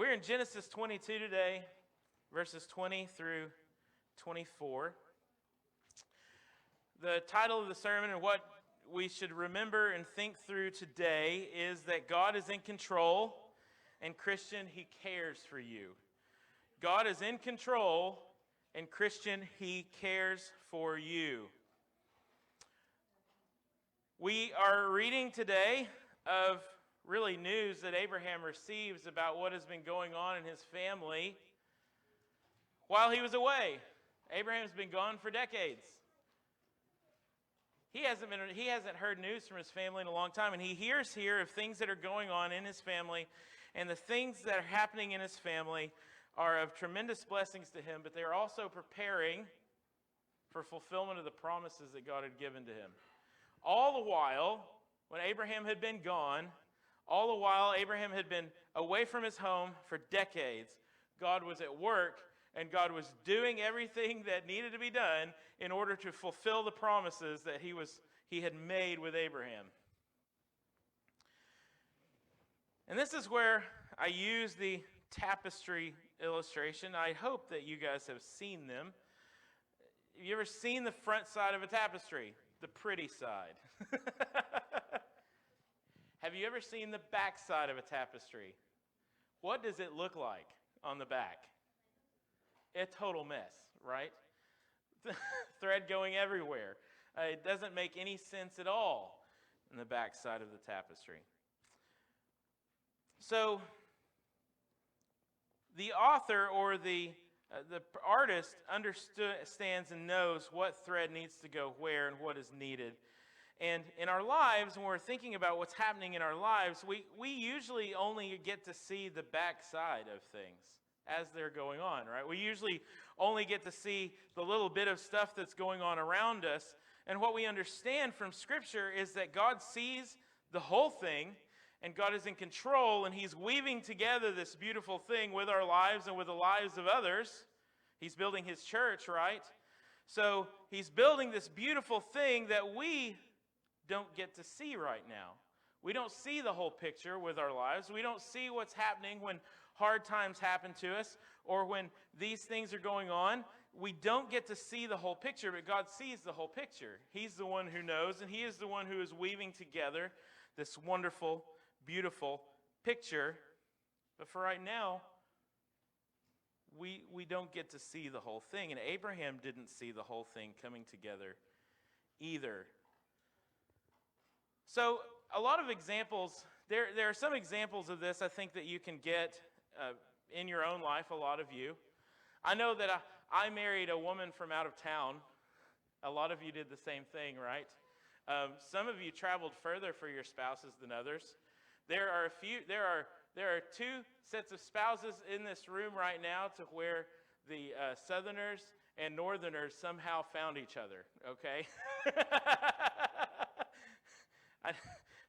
We're in Genesis 22 today, verses 20 through 24. The title of the sermon and what we should remember and think through today is that God is in control, and Christian, He cares for you. God is in control, and Christian, He cares for you. We are reading today of really news that Abraham receives about what has been going on in his family while he was away. Abraham's been gone for decades. He hasn't heard news from his family in a long time, and he hears here of things that are going on in his family, and the things that are happening in his family are of tremendous blessings to him, but they are also preparing for fulfillment of the promises that God had given to him. All the while, when Abraham had been gone, all the while Abraham had been away from his home for decades, God was at work, and God was doing everything that needed to be done in order to fulfill the promises that he had made with Abraham. And this is where I use the tapestry illustration. I hope that you guys have seen them. Have you ever seen the front side of a tapestry? The pretty side. Have you ever seen the back side of a tapestry? What does it look like on the back? A total mess, right? Thread going everywhere. It doesn't make any sense at all in the back side of the tapestry. So, the author or the artist understands and knows what thread needs to go where and what is needed. And in our lives, when we're thinking about what's happening in our lives, we usually only get to see the back side of things as they're going on, right? We usually only get to see the little bit of stuff that's going on around us. And what we understand from Scripture is that God sees the whole thing, and God is in control, and He's weaving together this beautiful thing with our lives and with the lives of others. He's building His church, right? So He's building this beautiful thing that we don't get to see right now. We don't see the whole picture with our lives. We don't see what's happening when hard times happen to us or when these things are going on. We don't get to see the whole picture, but God sees the whole picture. He's the one who knows, and He is the one who is weaving together this wonderful, beautiful picture. But for right now, we don't get to see the whole thing. And Abraham didn't see the whole thing coming together either. So a lot of examples, there are some examples of this I think that you can get in your own life, a lot of you. I know that I married a woman from out of town. A lot of you did the same thing, right? Some of you traveled further for your spouses than others. There are two sets of spouses in this room right now to where the Southerners and Northerners somehow found each other, okay?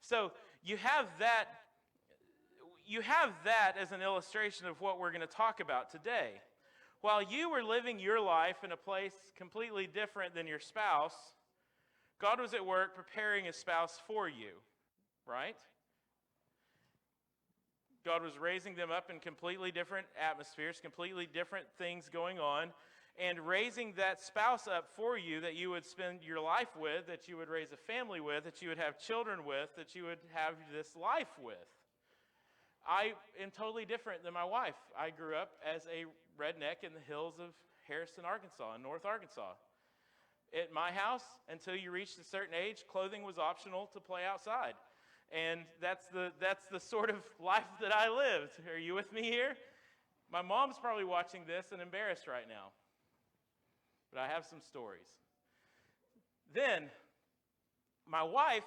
So you have that as an illustration of what we're going to talk about today. While you were living your life in a place completely different than your spouse, God was at work preparing a spouse for you, right? God was raising them up in completely different atmospheres, completely different things going on, and raising that spouse up for you that you would spend your life with, that you would raise a family with, that you would have children with, that you would have this life with. I am totally different than my wife. I grew up as a redneck in the hills of Harrison, Arkansas, in North Arkansas. At my house, until you reached a certain age, clothing was optional to play outside. And that's the sort of life that I lived. Are you with me here? My mom's probably watching this and embarrassed right now. But I have some stories. Then, my wife,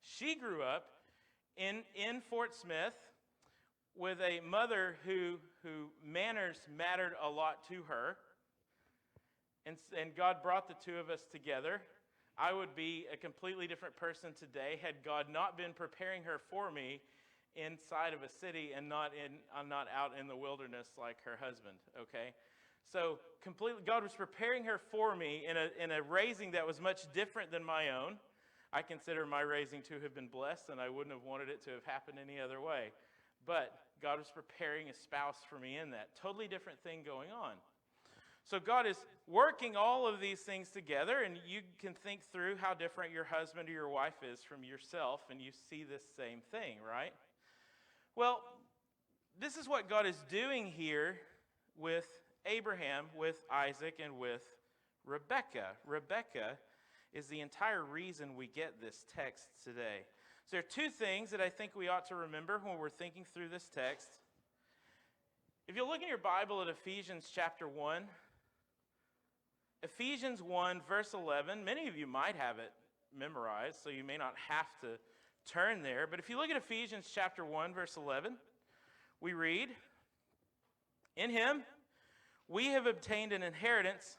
she grew up in Fort Smith with a mother who manners mattered a lot to her. And God brought the two of us together. I would be a completely different person today had God not been preparing her for me inside of a city and not out in the wilderness like her husband, okay? So completely, God was preparing her for me in a raising that was much different than my own. I consider my raising to have been blessed, and I wouldn't have wanted it to have happened any other way. But God was preparing a spouse for me in that. Totally different thing going on. So God is working all of these things together, and you can think through how different your husband or your wife is from yourself, and you see this same thing, right? Well, this is what God is doing here with Abraham, with Isaac, and with Rebekah. Rebekah is the entire reason we get this text today. So there are two things that I think we ought to remember when we're thinking through this text. If you look in your Bible at Ephesians chapter 1, Ephesians 1, verse 11, many of you might have it memorized, so you may not have to turn there. But if you look at Ephesians chapter 1, verse 11, we read, "In him we have obtained an inheritance,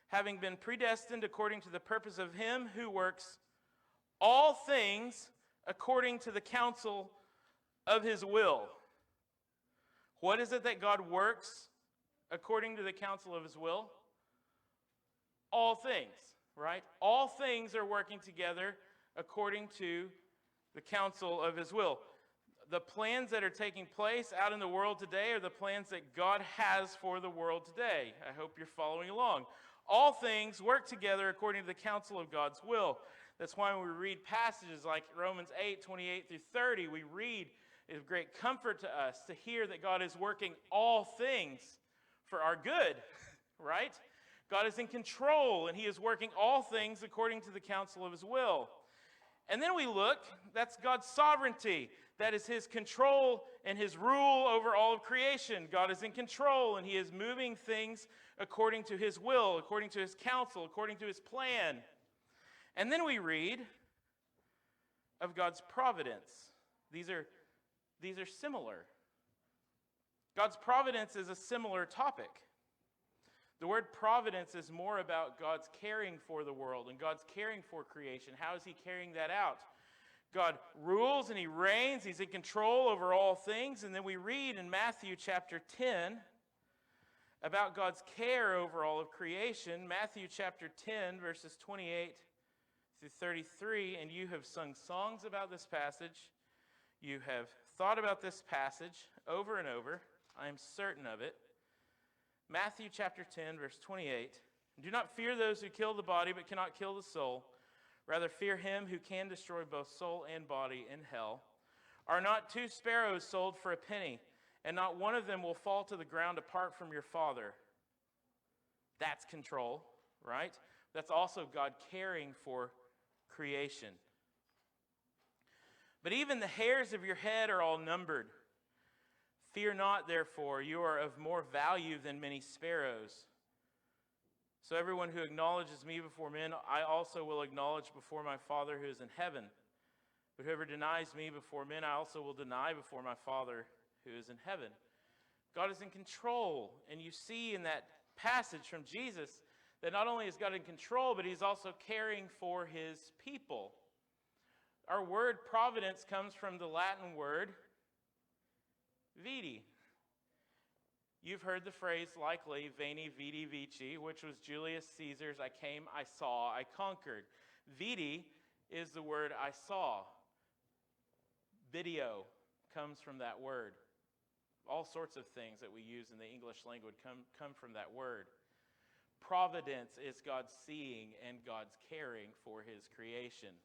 having been predestined according to the purpose of him who works all things according to the counsel of his will." What is it that God works according to the counsel of his will? All things, right? All things are working together according to the counsel of his will. The plans that are taking place out in the world today are the plans that God has for the world today. I hope you're following along. All things work together according to the counsel of God's will. That's why when we read passages like Romans 8, 28 through 30, we read, it's great comfort to us to hear that God is working all things for our good, right? God is in control, and he is working all things according to the counsel of his will. And then we look, that's God's sovereignty. That is his control and his rule over all of creation. God is in control, and he is moving things according to his will, according to his counsel, according to his plan. And then we read of God's providence. These are similar. God's providence is a similar topic. The word providence is more about God's caring for the world and God's caring for creation. How is he carrying that out? God rules and he reigns. He's in control over all things. And then we read in Matthew chapter 10 about God's care over all of creation. Matthew chapter 10, verses 28 through 33. And you have sung songs about this passage. You have thought about this passage over and over. I am certain of it. Matthew chapter 10, verse 28. "Do not fear those who kill the body but cannot kill the soul. Rather fear him who can destroy both soul and body in hell. Are not 2 sparrows sold for a penny, and not one of them will fall to the ground apart from your Father?" That's control, right? That's also God caring for creation. "But even the hairs of your head are all numbered. Fear not, therefore, you are of more value than many sparrows. So everyone who acknowledges me before men, I also will acknowledge before my Father who is in heaven. But whoever denies me before men, I also will deny before my Father who is in heaven." God is in control. And you see in that passage from Jesus that not only is God in control, but he's also caring for his people. Our word providence comes from the Latin word vidi. You've heard the phrase likely, veni, vidi, vici, which was Julius Caesar's "I came, I saw, I conquered." Vidi is the word "I saw." Video comes from that word. All sorts of things that we use in the English language come from that word. Providence is God seeing and God's caring for his creation.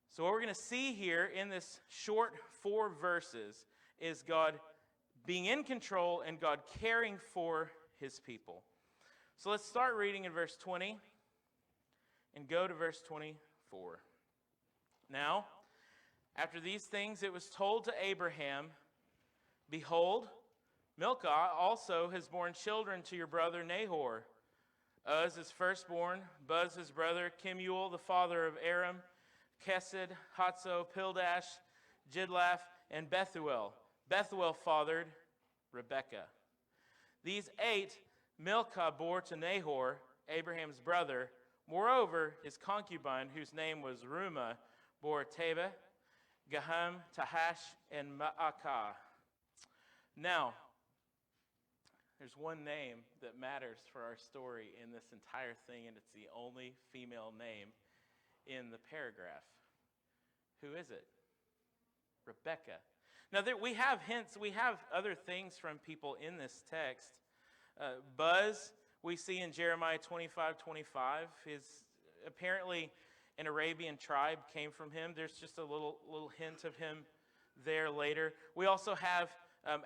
So what we're going to see here in this short 4 verses is God being in control and God caring for his people. So let's start reading in verse 20 and go to verse 24. "Now, after these things it was told to Abraham, behold, Milcah also has borne children to your brother Nahor. Uz his firstborn, Buz his brother, Kemuel the father of Aram, Kesed, Hatzo, Pildash, Jidlaph, and Bethuel. Bethuel fathered Rebekah. These 8 Milcah bore to Nahor, Abraham's brother. Moreover, his concubine, whose name was Reumah, bore Tebah, Gaham, Tahash, and Maacah. Now, there's one name that matters for our story in this entire thing, and it's the only female name in the paragraph. Who is it? Rebekah. Now, we have hints, we have other things from people in this text. Buzz, we see in Jeremiah 25:25, apparently an Arabian tribe came from him. There's just a little hint of him there later. We also have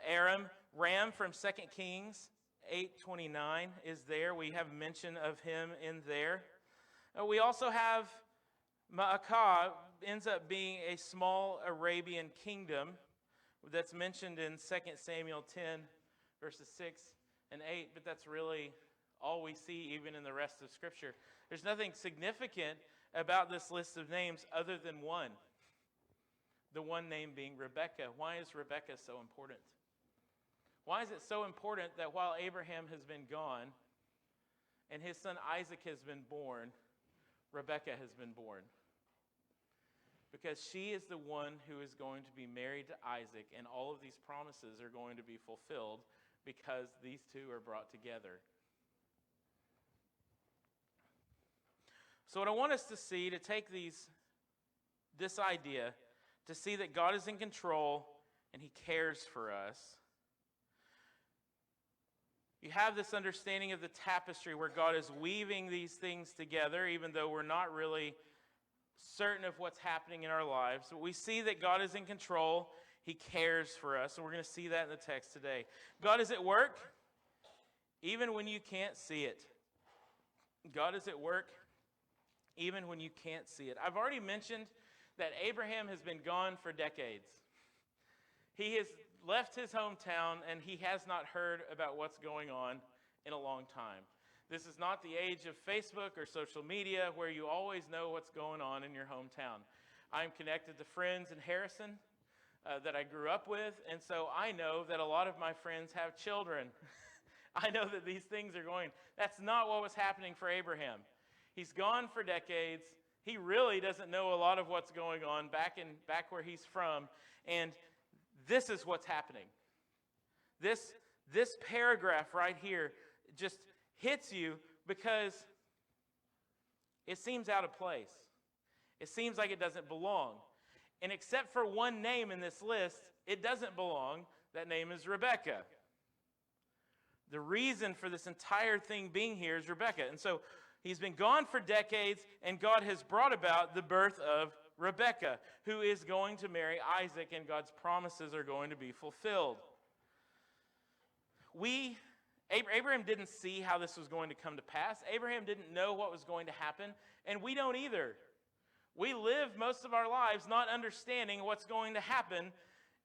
Aram. Ram from 2 Kings 8:29 is there. We have mention of him in there. We also have Maacah, ends up being a small Arabian kingdom that's mentioned in 2 Samuel 10, verses 6 and 8, but that's really all we see even in the rest of Scripture. There's nothing significant about this list of names other than one. The one name being Rebekah. Why is Rebekah so important? Why is it so important that while Abraham has been gone and his son Isaac has been born, Rebekah has been born? Because she is the one who is going to be married to Isaac, and all of these promises are going to be fulfilled because these two are brought together. So what I want us to see, to take this idea, to see that God is in control and He cares for us. You have this understanding of the tapestry where God is weaving these things together, even though we're not really certain of what's happening in our lives. But we see that God is in control. He cares for us. And we're going to see that in the text today. God is at work even when you can't see it. God is at work even when you can't see it. I've already mentioned that Abraham has been gone for decades. He has left his hometown and he has not heard about what's going on in a long time. This is not the age of Facebook or social media where you always know what's going on in your hometown. I'm connected to friends in Harrison that I grew up with, and so I know that a lot of my friends have children. I know that these things are going. That's not what was happening for Abraham. He's gone for decades. He really doesn't know a lot of what's going on back where he's from, and this is what's happening. This paragraph right here just hits you because it seems out of place. It seems like it doesn't belong. And except for one name in this list, it doesn't belong. That name is Rebekah. The reason for this entire thing being here is Rebekah. And so he's been gone for decades, and God has brought about the birth of Rebekah, who is going to marry Isaac, and God's promises are going to be fulfilled. Abraham didn't see how this was going to come to pass. Abraham didn't know what was going to happen, and we don't either. We live most of our lives not understanding what's going to happen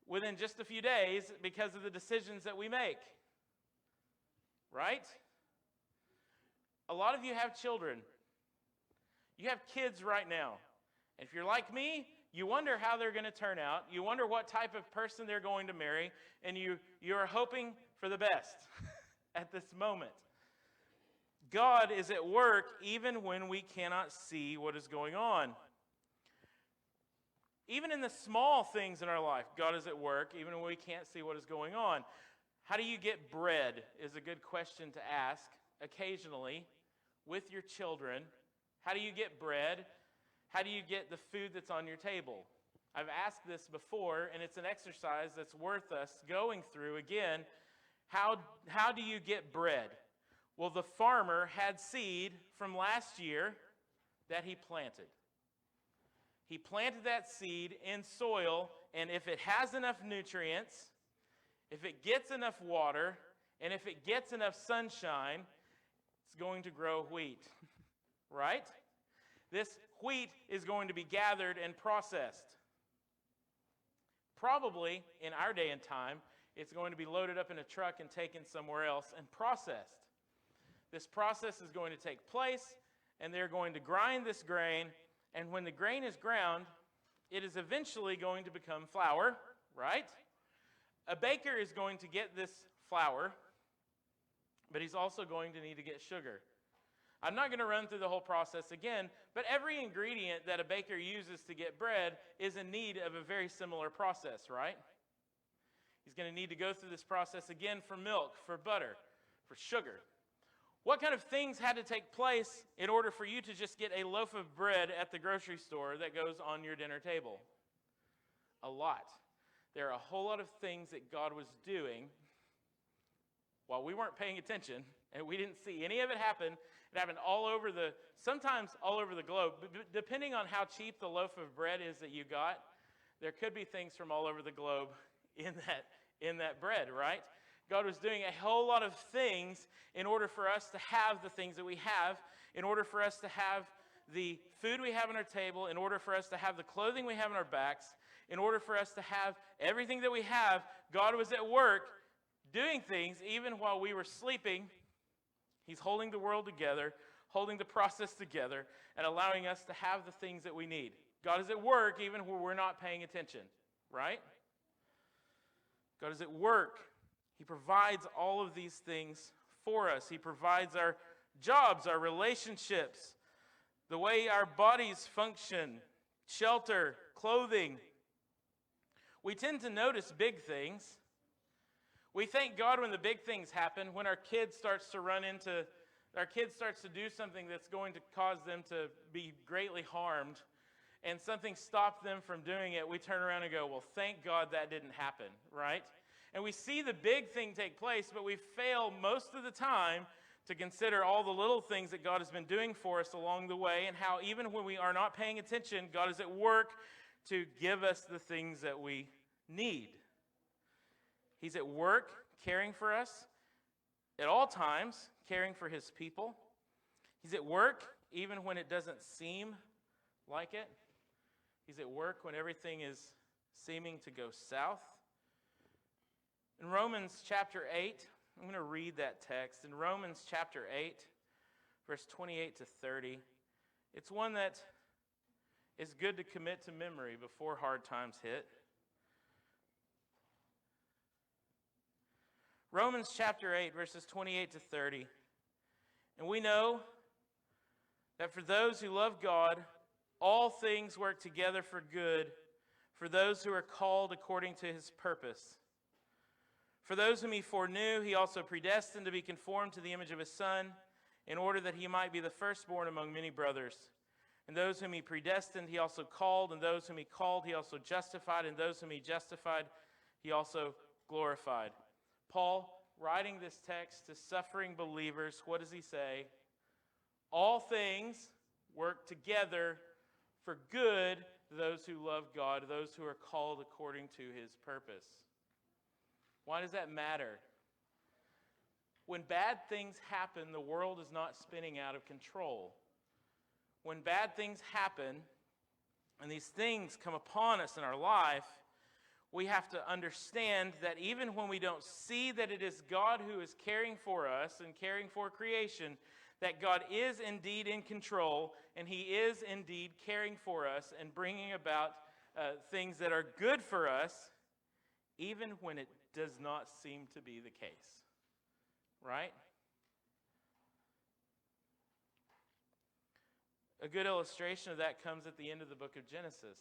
within just a few days because of the decisions that we make. Right? A lot of you have children. You have kids right now. And if you're like me, you wonder how they're going to turn out. You wonder what type of person they're going to marry, and you're hoping for the best at this moment. God is at work even when we cannot see what is going on. Even in the small things in our life, God is at work even when we can't see what is going on. How do you get bread is a good question to ask occasionally with your children. How do you get bread? How do you get the food that's on your table? I've asked this before, and it's an exercise that's worth us going through again. How do you get bread? Well, the farmer had seed from last year that he planted. He planted that seed in soil, and if it has enough nutrients, if it gets enough water, and if it gets enough sunshine, it's going to grow wheat, right? This wheat is going to be gathered and processed. Probably, in our day and time, it's going to be loaded up in a truck and taken somewhere else and processed. This process is going to take place, and they're going to grind this grain, and when the grain is ground, it is eventually going to become flour, right? A baker is going to get this flour, but he's also going to need to get sugar. I'm not going to run through the whole process again, but every ingredient that a baker uses to get bread is in need of a very similar process, right? He's going to need to go through this process again for milk, for butter, for sugar. What kind of things had to take place in order for you to just get a loaf of bread at the grocery store that goes on your dinner table? A lot. there are a whole lot of things that God was doing while we weren't paying attention, and we didn't see any of it happen. It happened sometimes all over the globe. Depending on how cheap the loaf of bread is that you got, there could be things from all over the globe in that bread, right? God was doing a whole lot of things in order for us to have the things that we have, in order for us to have the food we have on our table, in order for us to have the clothing we have on our backs, in order for us to have everything that we have. God was at work doing things even while we were sleeping. He's holding the world together, holding the process together, and allowing us to have the things that we need. God is at work even when we're not paying attention, right? God is at work. He provides all of these things for us. He provides our jobs, our relationships, the way our bodies function, shelter, clothing. We tend to notice big things. We thank God when the big things happen, when our kid starts to do something that's going to cause them to be greatly harmed, and something stopped them from doing it. We turn around and go, well, thank God that didn't happen, right? And we see the big thing take place, but we fail most of the time to consider all the little things that God has been doing for us along the way, and how even when we are not paying attention, God is at work to give us the things that we need. He's at work caring for us at all times, caring for his people. He's at work even when it doesn't seem like it. He's at work when everything is seeming to go south. In Romans chapter 8, I'm going to read that text. In Romans chapter 8, verse 28 to 30, it's one that is good to commit to memory before hard times hit. Romans chapter 8, verses 28 to 30. And we know that for those who love God, all things work together for good, for those who are called according to his purpose. For those whom he foreknew, he also predestined to be conformed to the image of his Son, in order that he might be the firstborn among many brothers. And those whom he predestined, he also called, and those whom he called, he also justified, and those whom he justified, he also glorified. Paul, writing this text to suffering believers, what does he say? All things work together for good to those who love God, those who are called according to his purpose. Why does that matter? When bad things happen, the world is not spinning out of control. When bad things happen, and these things come upon us in our life, we have to understand that even when we don't see that it is God who is caring for us and caring for creation, that God is indeed in control, and he is indeed caring for us and bringing about things that are good for us, even when it does not seem to be the case. Right? A good illustration of that comes at the end of the book of Genesis.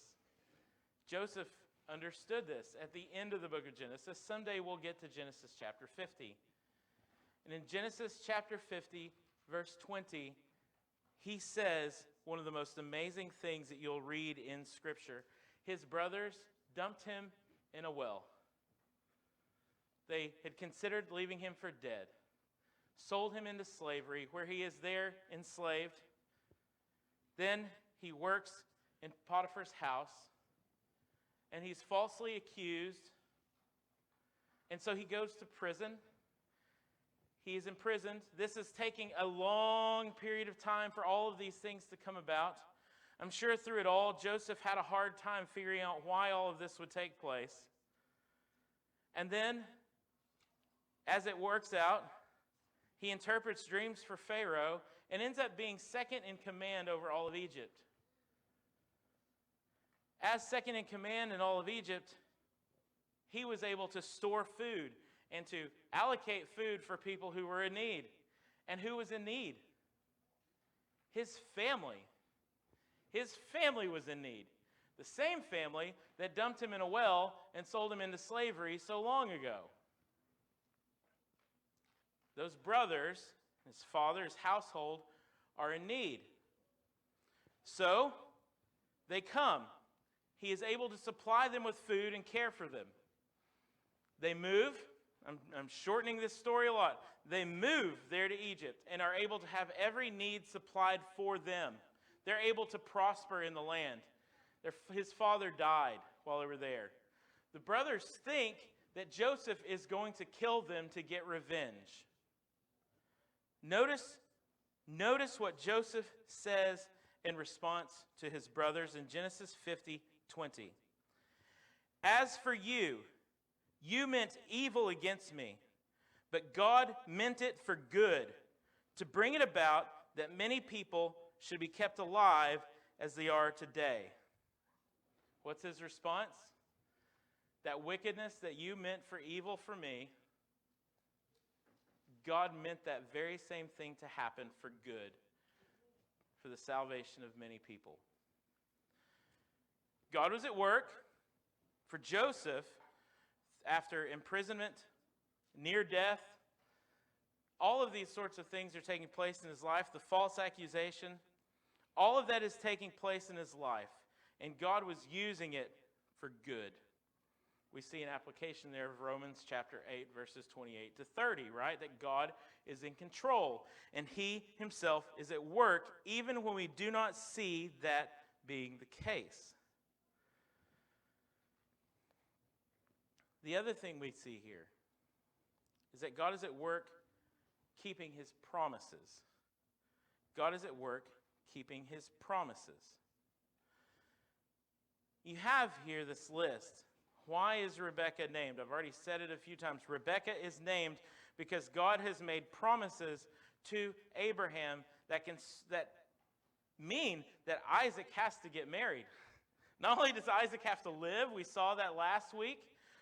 Joseph understood this at the end of the book of Genesis. Someday we'll get to Genesis chapter 50. And in Genesis chapter 50, verse 20, he says one of the most amazing things that you'll read in Scripture. His brothers dumped him in a well. They had considered leaving him for dead, sold him into slavery, where he is there enslaved. Then he works in Potiphar's house, and he's falsely accused. And so he goes to prison. He is imprisoned. This is taking a long period of time for all of these things to come about. I'm sure through it all, Joseph had a hard time figuring out why all of this would take place. And then, as it works out, he interprets dreams for Pharaoh and ends up being second in command over all of Egypt. As second in command in all of Egypt, he was able to store food and to allocate food for people who were in need. And who was in need? His family. His family was in need. The same family that dumped him in a well and sold him into slavery so long ago. Those brothers, his father's household, are in need. So, they come He is able to supply them with food and care for them. They move. I'm shortening this story a lot. They move there to Egypt and are able to have every need supplied for them. They're able to prosper in the land. His father died while they were there. The brothers think that Joseph is going to kill them to get revenge. Notice what Joseph says in response to his brothers in Genesis 50:20. As for you, you meant evil against me, but God meant it for good, to bring it about that many people should be kept alive as they are today. What's his response? That wickedness that you meant for evil for me, God meant that very same thing to happen for good, for the salvation of many people. God was at work for Joseph after imprisonment, near death. All of these sorts of things are taking place in his life. The false accusation, all of that is taking place in his life. And God was using it for good. We see an application there of Romans chapter 8, verses 28 to 30, right? That God is in control. And he himself is at work even when we do not see that being the case. The other thing we see here is that God is at work keeping his promises. God is at work keeping his promises. You have here this list. Why is Rebekah named? I've already said it a few times. Rebekah is named because God has made promises to Abraham that mean that Isaac has to get married. Not only does Isaac have to live, we saw that last week.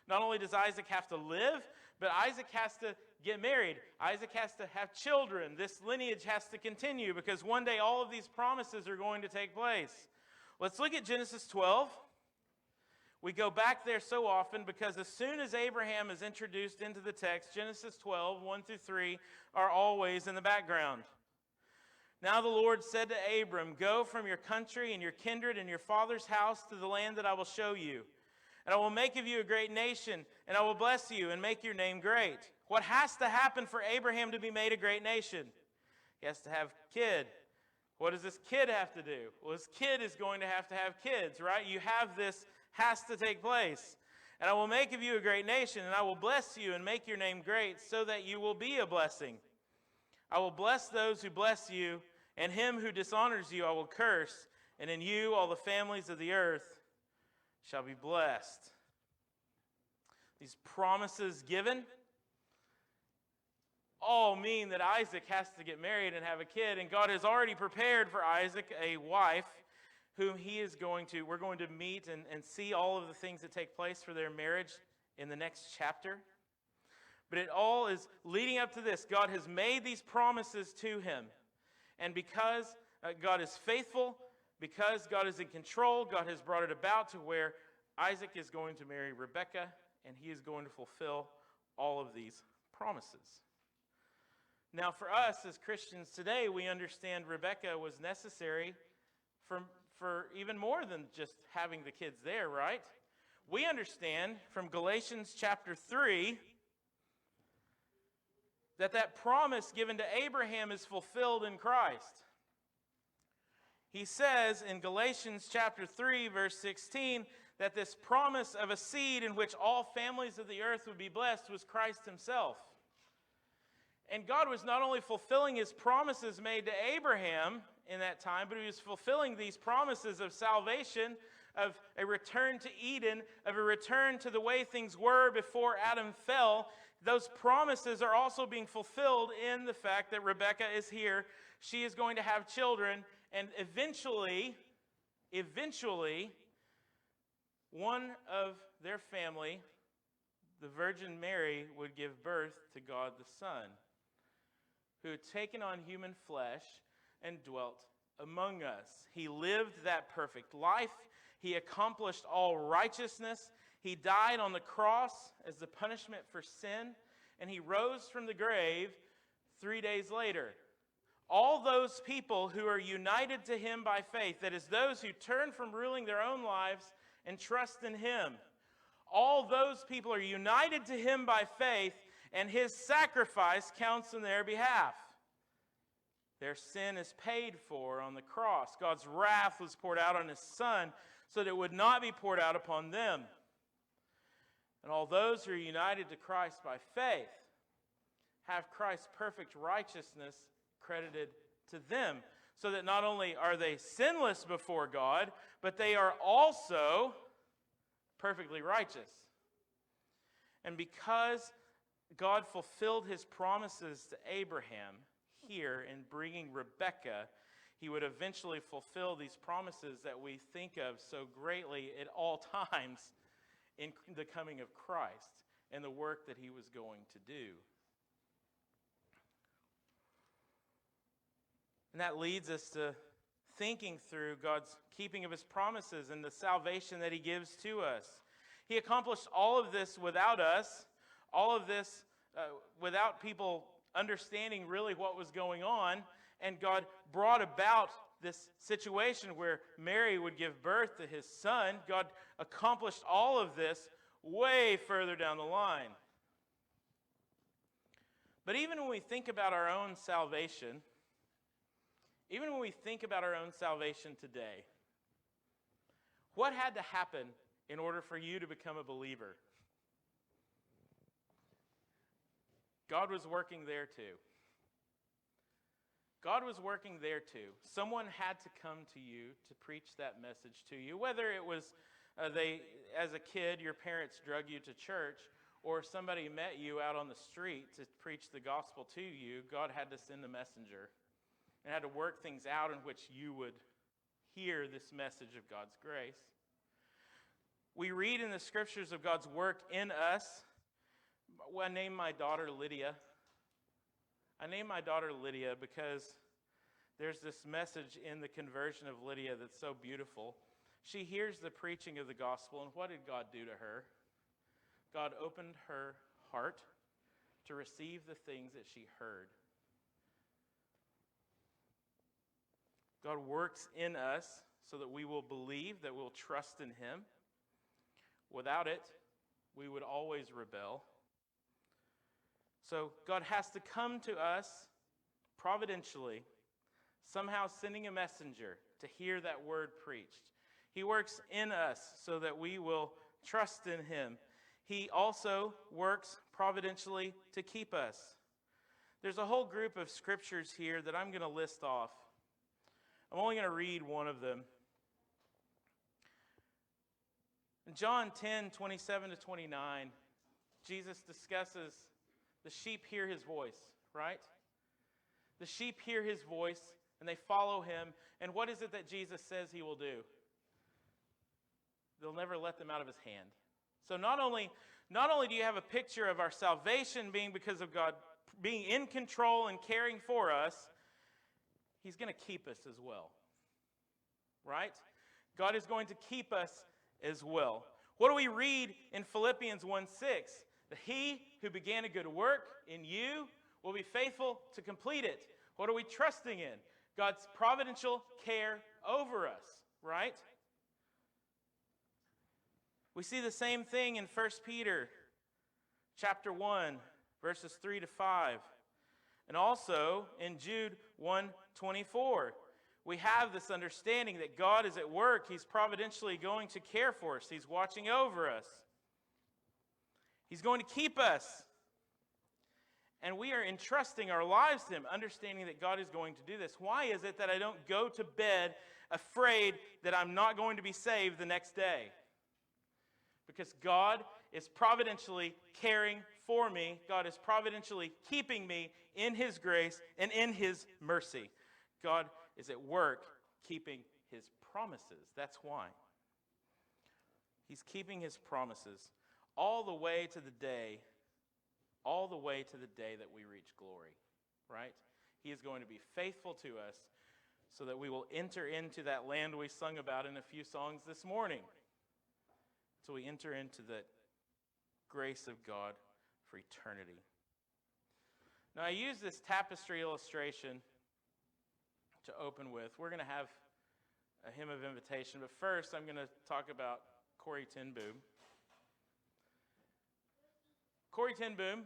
Not only does Isaac have to live, but Isaac has to get married. Isaac has to have children. This lineage has to continue because one day all of these promises are going to take place. Let's look at Genesis 12. We go back there so often because as soon as Abraham is introduced into the text, Genesis 12, 1 through 3 are always in the background. Now the Lord said to Abram, "Go from your country and your kindred and your father's house to the land that I will show you. And I will make of you a great nation, and I will bless you and make your name great." What has to happen for Abraham to be made a great nation? He has to have a kid. What does this kid have to do? Well, this kid is going to have kids, right? You have this, has to take place. "And I will make of you a great nation, and I will bless you and make your name great, so that you will be a blessing. I will bless those who bless you, and him who dishonors you I will curse, and in you all the families of the earth shall be blessed." These promises given all mean that Isaac has to get married and have a kid, and God has already prepared for Isaac a wife whom we're going to meet and see all of the things that take place for their marriage in the next chapter. But it all is leading up to this. God has made these promises to him. And because God is faithful, because God is in control, God has brought it about to where Isaac is going to marry Rebekah, and he is going to fulfill all of these promises. Now, for us as Christians today, we understand Rebekah was necessary for even more than just having the kids there, right? We understand from Galatians chapter 3 that promise given to Abraham is fulfilled in Christ. He says in Galatians chapter 3, verse 16, that this promise of a seed in which all families of the earth would be blessed was Christ himself. And God was not only fulfilling his promises made to Abraham in that time, but he was fulfilling these promises of salvation, of a return to Eden, of a return to the way things were before Adam fell. Those promises are also being fulfilled in the fact that Rebekah is here. She is going to have children, and eventually, one of their family, the Virgin Mary, would give birth to God the Son, who had taken on human flesh and dwelt among us. He lived that perfect life. He accomplished all righteousness. He died on the cross as the punishment for sin, and he rose from the grave 3 days later. All those people who are united to him by faith, that is, those who turn from ruling their own lives and trust in him. All those people are united to him by faith, and his sacrifice counts in their behalf. Their sin is paid for on the cross. God's wrath was poured out on his Son so that it would not be poured out upon them. And all those who are united to Christ by faith have Christ's perfect righteousness credited to them, so that not only are they sinless before God, but they are also perfectly righteous. And because God fulfilled his promises to Abraham here in bringing Rebekah, he would eventually fulfill these promises that we think of so greatly at all times in the coming of Christ and the work that he was going to do. And that leads us to thinking through God's keeping of his promises and the salvation that he gives to us. He accomplished all of this without us, all of this without people understanding really what was going on, and God brought about this situation where Mary would give birth to his son. God accomplished all of this way further down the line. But even when we think about our own salvation, today, what had to happen in order for you to become a believer? God was working there too. God was working there too. Someone had to come to you to preach that message to you. Whether it was as a kid, your parents drug you to church, or somebody met you out on the street to preach the gospel to you, God had to send a messenger and had to work things out in which you would hear this message of God's grace. We read in the scriptures of God's work in us. I named my daughter Lydia. Because there's this message in the conversion of Lydia that's so beautiful. She hears the preaching of the gospel, and what did God do to her? God opened her heart to receive the things that she heard. God works in us so that we will believe, that we'll trust in him. Without it, we would always rebel. So God has to come to us providentially, somehow sending a messenger to hear that word preached. He works in us so that we will trust in him. He also works providentially to keep us. There's a whole group of scriptures here that I'm going to list off. I'm only going to read one of them. In John 10:27-29, Jesus discusses the sheep hear his voice, right? The sheep hear his voice and they follow him. And what is it that Jesus says he will do? They'll never let them out of his hand. So not only do you have a picture of our salvation being because of God being in control and caring for us, he's going to keep us as well. Right? God is going to keep us as well. What do we read in Philippians 1:6? That he who began a good work in you will be faithful to complete it. What are we trusting in? God's providential care over us, right? We see the same thing in 1 Peter chapter 1, verses 3-5. And also in Jude 1:24. We have this understanding that God is at work. He's providentially going to care for us. He's watching over us. He's going to keep us. And we are entrusting our lives to him, understanding that God is going to do this. Why is it that I don't go to bed afraid that I'm not going to be saved the next day? Because God is providentially caring for me. God is providentially keeping me in his grace and in his mercy. God is at work keeping his promises. That's why. He's keeping his promises all the way to the day that we reach glory, right? He is going to be faithful to us so that we will enter into that land we sung about in a few songs this morning. So we enter into the grace of God for eternity. Now, I use this tapestry illustration to open with. We're going to have a hymn of invitation, but first I'm going to talk about Corrie ten Boom. Corrie ten Boom,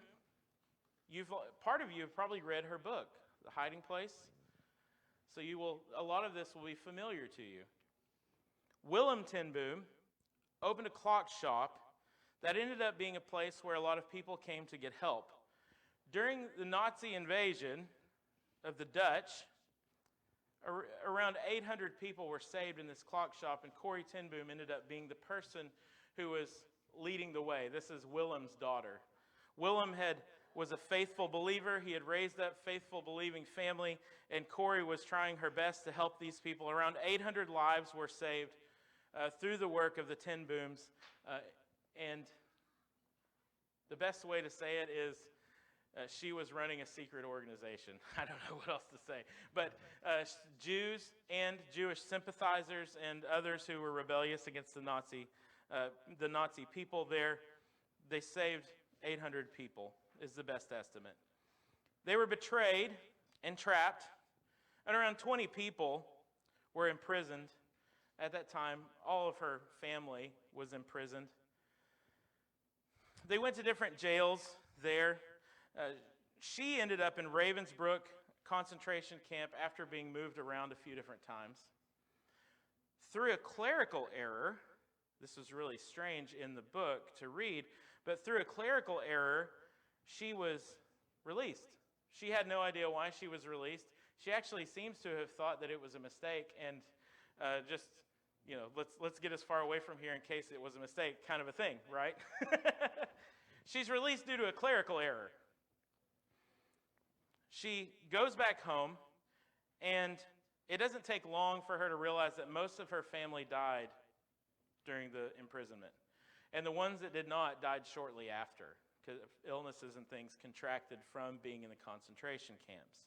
part of you have probably read her book, The Hiding Place. So a lot of this will be familiar to you. Willem ten Boom opened a clock shop that ended up being a place where a lot of people came to get help. During the Nazi invasion of the Dutch, around 800 people were saved in this clock shop, and Corrie ten Boom ended up being the person who was leading the way. This is Willem's daughter. Willem was a faithful believer. He had raised up faithful, believing family, and Corrie was trying her best to help these people. Around 800 lives were saved through the work of the ten Booms. And the best way to say it is she was running a secret organization. I don't know what else to say. But Jews and Jewish sympathizers and others who were rebellious against the Nazi people there, they saved 800 people, is the best estimate. They were betrayed and trapped, and around 20 people were imprisoned. At that time, all of her family was imprisoned. They went to different jails there. She ended up in Ravensbrück concentration camp after being moved around a few different times. Through a clerical error, this was really strange in the book to read, but through a clerical error, she was released. She had no idea why she was released. She actually seems to have thought that it was a mistake, and let's get as far away from here in case it was a mistake, kind of a thing, right? She's released due to a clerical error. She goes back home, and it doesn't take long for her to realize that most of her family died during the imprisonment. And the ones that did not died shortly after, because illnesses and things contracted from being in the concentration camps.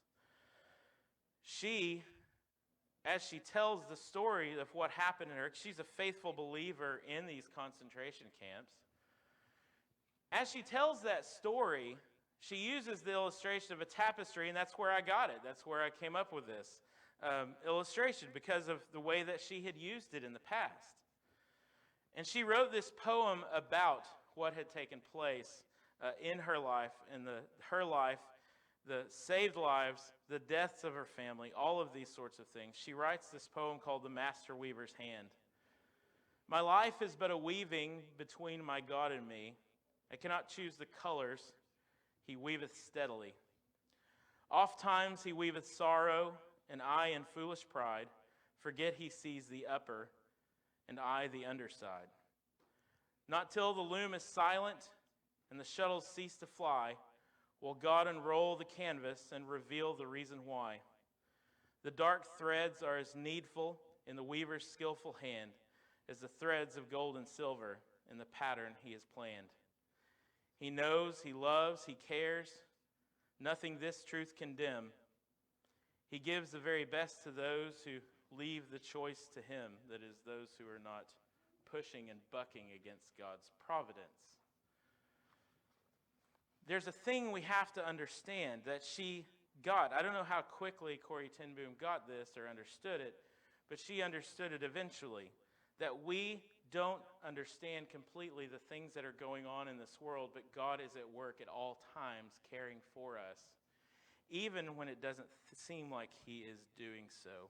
As she tells the story of what happened to her, she's a faithful believer in these concentration camps. As she tells that story, she uses the illustration of a tapestry, and that's where I got it. That's where I came up with this illustration, because of the way that she had used it in the past. And she wrote this poem about what had taken place in her life, the saved lives, the deaths of her family, all of these sorts of things. She writes this poem called The Master Weaver's Hand. My life is but a weaving between my God and me. I cannot choose the colors. He weaveth steadily. Oft times he weaveth sorrow, and I in foolish pride forget he sees the upper, and I the underside. Not till the loom is silent and the shuttles cease to fly will God unroll the canvas and reveal the reason why. The dark threads are as needful in the weaver's skillful hand as the threads of gold and silver in the pattern he has planned. He knows, he loves, he cares. Nothing this truth can dim. He gives the very best to those who leave the choice to him, that is, those who are not pushing and bucking against God's providence. There's a thing we have to understand that she got. I don't know how quickly Corrie ten Boom got this or understood it, but she understood it eventually. That we don't understand completely the things that are going on in this world, but God is at work at all times caring for us, even when it doesn't seem like he is doing so.